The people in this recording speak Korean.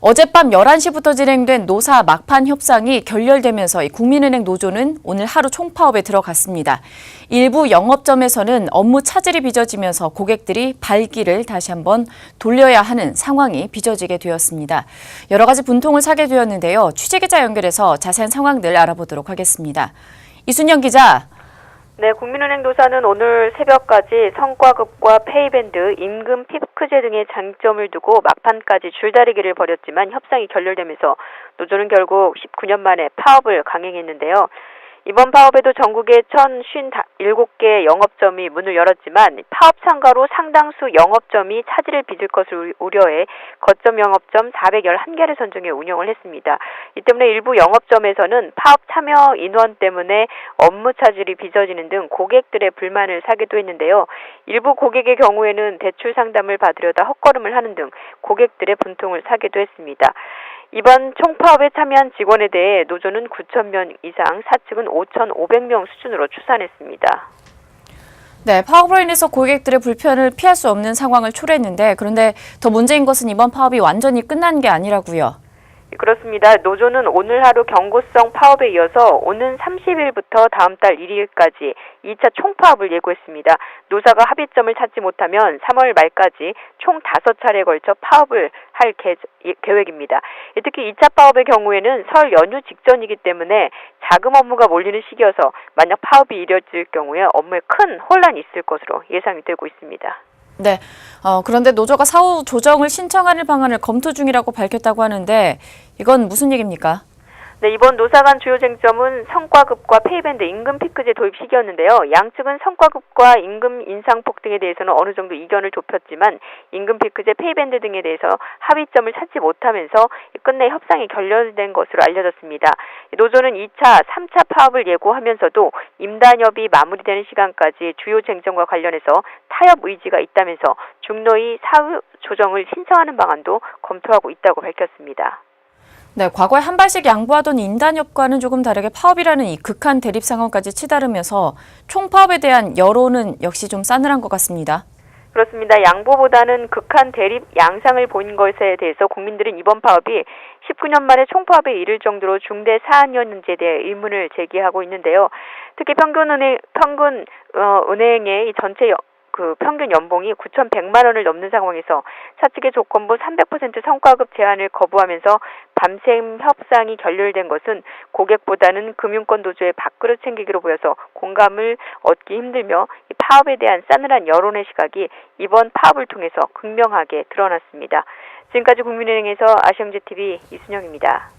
어젯밤 11시부터 진행된 노사 막판 협상이 결렬되면서 국민은행 노조는 오늘 하루 총파업에 들어갔습니다. 일부 영업점에서는 업무 차질이 빚어지면서 고객들이 발길을 다시 한번 돌려야 하는 상황이 빚어지게 되었습니다. 여러 가지 분통을 사게 되었는데요. 취재기자 연결해서 자세한 상황들 알아보도록 하겠습니다. 이순영 기자. 네, 국민은행 노사는 오늘 새벽까지 성과급과 페이밴드, 임금 피크제 등의 장점을 두고 막판까지 줄다리기를 벌였지만 협상이 결렬되면서 노조는 결국 19년 만에 파업을 강행했는데요. 이번 파업에도 전국에 1,057개 영업점이 문을 열었지만 파업 참가로 상당수 영업점이 차질을 빚을 것을 우려해 거점 영업점 411개를 선정해 운영을 했습니다. 이 때문에 일부 영업점에서는 파업 참여 인원 때문에 업무 차질이 빚어지는 등 고객들의 불만을 사기도 했는데요. 일부 고객의 경우에는 대출 상담을 받으려다 헛걸음을 하는 등 고객들의 분통을 사기도 했습니다. 이번 총파업에 참여한 직원에 대해 노조는 9,000명 이상, 사측은 5,500명 수준으로 추산했습니다. 네, 파업으로 인해서 고객들의 불편을 피할 수 없는 상황을 초래했는데 그런데 더 문제인 것은 이번 파업이 완전히 끝난 게 아니라고요. 그렇습니다. 노조는 오늘 하루 경고성 파업에 이어서 오는 30일부터 다음 달 1일까지 2차 총파업을 예고했습니다. 노사가 합의점을 찾지 못하면 3월 말까지 총 5차례에 걸쳐 파업을 할 계획입니다. 특히 2차 파업의 경우에는 설 연휴 직전이기 때문에 자금 업무가 몰리는 시기여서 만약 파업이 이뤄질 경우에 업무에 큰 혼란이 있을 것으로 예상이 되고 있습니다. 네, 그런데 노조가 사후 조정을 신청하는 방안을 검토 중이라고 밝혔다고 하는데 이건 무슨 얘기입니까? 네, 이번 노사 간 주요 쟁점은 성과급과 페이밴드 임금 피크제 도입 시기였는데요. 양측은 성과급과 임금 인상폭 등에 대해서는 어느 정도 이견을 좁혔지만 임금 피크제, 페이밴드 등에 대해서 합의점을 찾지 못하면서 끝내 협상이 결렬된 것으로 알려졌습니다. 노조는 2차, 3차 파업을 예고하면서도 임단협이 마무리되는 시간까지 주요 쟁점과 관련해서 타협 의지가 있다면서 중노위 사후 조정을 신청하는 방안도 검토하고 있다고 밝혔습니다. 네, 과거에 한 발씩 양보하던 임단협과는 조금 다르게 파업이라는 이 극한 대립 상황까지 치달으면서 총파업에 대한 여론은 역시 좀 싸늘한 것 같습니다. 그렇습니다. 양보보다는 극한 대립 양상을 본 것에 대해서 국민들은 이번 파업이 19년 만에 총파업에 이를 정도로 중대 사안이었는지에 대해 의문을 제기하고 있는데요. 특히 은행의 이 전체 평균 연봉이 9,100만 원을 넘는 상황에서 사측의 조건부 300% 성과급 제한을 거부하면서 밤샘 협상이 결렬된 것은 고객보다는 금융권 노조의 밥그릇 챙기기로 보여서 공감을 얻기 힘들며 이 파업에 대한 싸늘한 여론의 시각이 이번 파업을 통해서 극명하게 드러났습니다. 지금까지 국민은행에서 아시영제TV 이순영입니다.